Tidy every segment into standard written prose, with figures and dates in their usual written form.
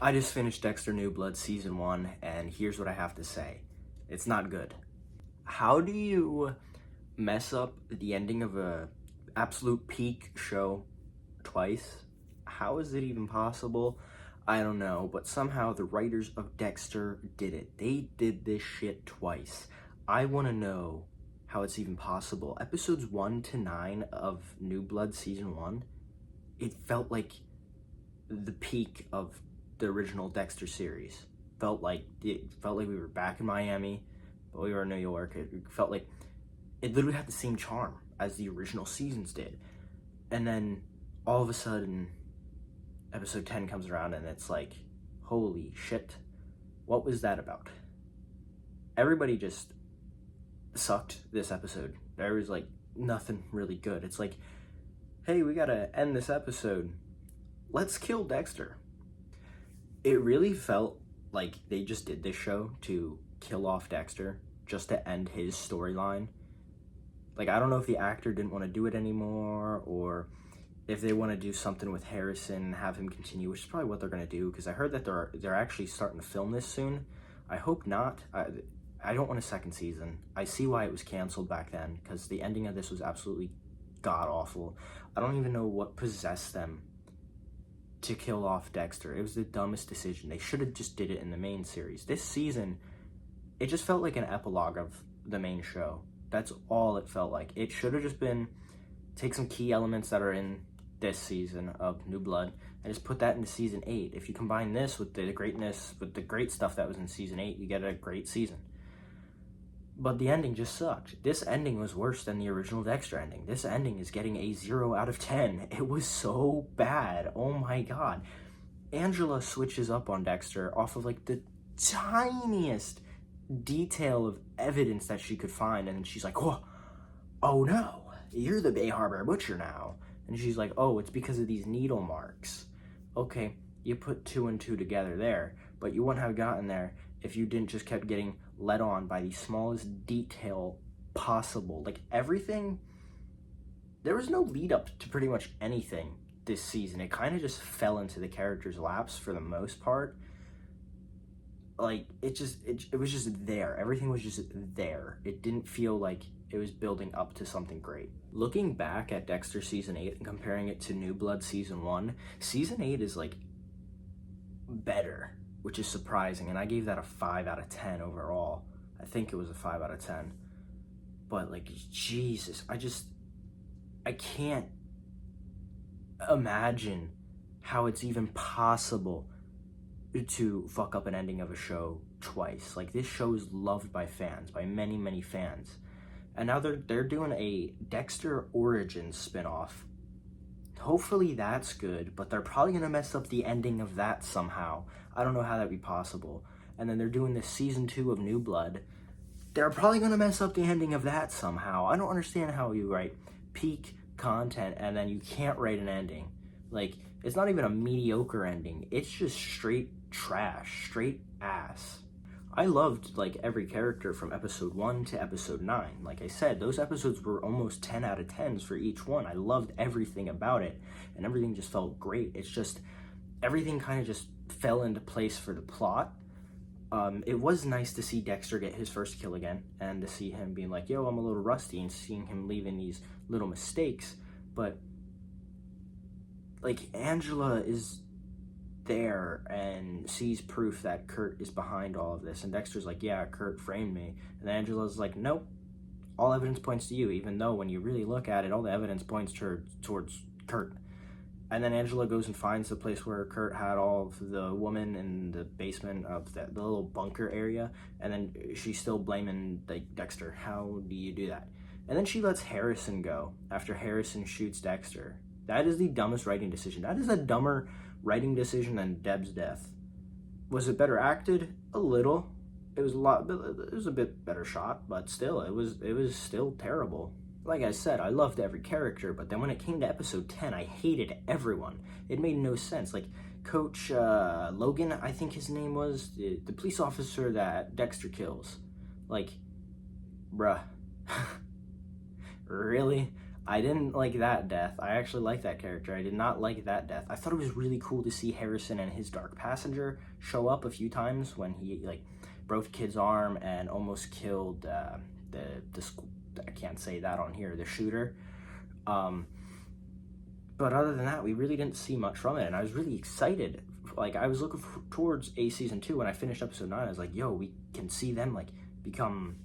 I just finished Dexter New Blood Season 1, and here's what I have to say. It's not good. How do you mess up the ending of a absolute peak show twice? How is it even possible? I don't know, but somehow the writers of Dexter did it. They did this shit twice. I want to know how it's even possible. Episodes 1 to 9 of New Blood Season 1, it felt like the peak of the original Dexter series. It felt like we were back in Miami, but we were in New York. It felt like it literally had the same charm as the original seasons did. And then all of a sudden, episode 10 comes around and it's like, holy shit, what was that about? Everybody just sucked this episode. There was like nothing really good. It's like, hey, we gotta end this episode. Let's kill Dexter. It really felt like they just did this show to kill off Dexter, just to end his storyline. Like, I don't know if the actor didn't want to do it anymore, or if they want to do something with Harrison and have him continue, which is probably what they're going to do, because I heard that they're actually starting to film this soon. I hope not. I don't want a second season. I see why it was canceled back then, because the ending of this was absolutely god-awful. I don't even know what possessed them to kill off Dexter. It was the dumbest decision. They should have just did it in the main series. This season, it just felt like an epilogue of the main show. That's all it felt like. It should have just been, take some key elements that are in this season of New Blood and just put that into season 8. If you combine this with the great stuff that was in season 8, you get a great season. But the ending just sucked. This ending was worse than the original Dexter ending. This ending is getting a 0 out of 10. It was so bad. Oh my god. Angela switches up on Dexter off of like the tiniest detail of evidence that she could find, and then she's like, oh no, you're the Bay Harbor Butcher now. And she's like, oh, it's because of these needle marks. Okay, you put 2 and 2 together there, but you wouldn't have gotten there if you didn't just kept getting led on by the smallest detail possible. Like, everything, there was no lead up to pretty much anything this season. It kind of just fell into the characters' laps for the most part. Like, it was just there. Everything was just there. It didn't feel like it was building up to something great. Looking back at Dexter Season 8 and comparing it to New Blood Season 1, Season 8 is, like, better, which is surprising, and I gave that a 5 out of 10 overall. I think it was a 5 out of 10. But, like, Jesus, I can't imagine how it's even possible to fuck up an ending of a show twice. Like, this show is loved by fans, by many, many fans. And now they're doing a Dexter Origins spinoff. Hopefully that's good, but they're probably gonna mess up the ending of that somehow. I don't know how that'd be possible. And then they're doing this season 2 of New Blood. They're probably gonna mess up the ending of that somehow. I don't understand how you write peak content and then you can't write an ending. Like, it's not even a mediocre ending. It's just straight trash, straight ass. I loved, like, every character from episode 1 to episode 9. Like I said, those episodes were almost 10 out of 10s for each one. I loved everything about it, and everything just felt great. It's just, everything kind of just fell into place for the plot. It was nice to see Dexter get his first kill again, and to see him being like, yo, I'm a little rusty, and seeing him leaving these little mistakes. But, like, Angela is there and sees proof that Kurt is behind all of this, and Dexter's like, yeah, Kurt framed me, and Angela's like, nope, all evidence points to you, even though when you really look at it, all the evidence points towards Kurt. And then Angela goes and finds the place where Kurt had all of the woman in the basement of the little bunker area, and then she's still blaming Dexter. How do you do that? And then she lets Harrison go after Harrison shoots Dexter. That is the dumbest writing decision. That is a dumber writing decision than Deb's death. Was it better acted? A little. It was a bit better shot, but still, it was still terrible. Like I said, I loved every character, but then when it came to episode 10, I hated everyone. It made no sense. Like, Coach Logan, I think his name was, the police officer that Dexter kills. Like, bruh. Really? I didn't like that death. I actually like that character. I did not like that death. I thought it was really cool to see Harrison and his dark passenger show up a few times when he like broke the kid's arm and almost killed the I can't say that on here, the shooter. But other than that, we really didn't see much from it, and I was really excited. Like, I was looking towards a season 2 when I finished episode 9. I was like, yo, we can see them like become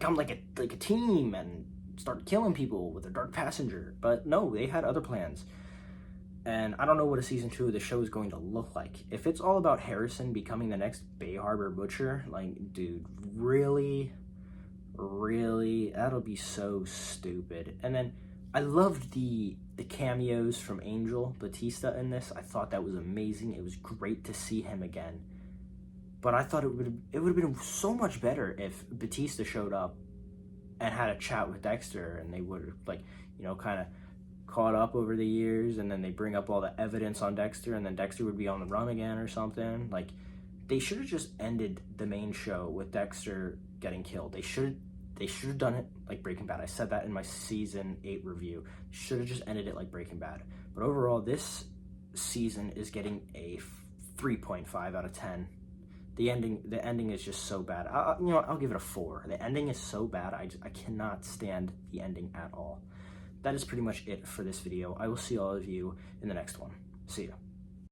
like a team and start killing people with their dark passenger. But no, they had other plans. And I don't know what a season 2 of the show is going to look like. If it's all about Harrison becoming the next Bay Harbor Butcher, like, dude, really, that'll be so stupid. And then I loved the cameos from Angel Batista in this. I thought that was amazing. It was great to see him again. But I thought it would have been so much better if Batista showed up and had a chat with Dexter, and they would have, like, you know, kind of caught up over the years, and then they bring up all the evidence on Dexter, and then Dexter would be on the run again or something. Like, they should have just ended the main show with Dexter getting killed. They should have done it like Breaking Bad. I said that in my season 8 review. Should have just ended it like Breaking Bad. But overall, this season is getting a 3.5 out of 10. The ending is just so bad. I'll give it a 4. The ending is so bad. I cannot stand the ending at all. That is pretty much it for this video. I will see all of you in the next one. See ya.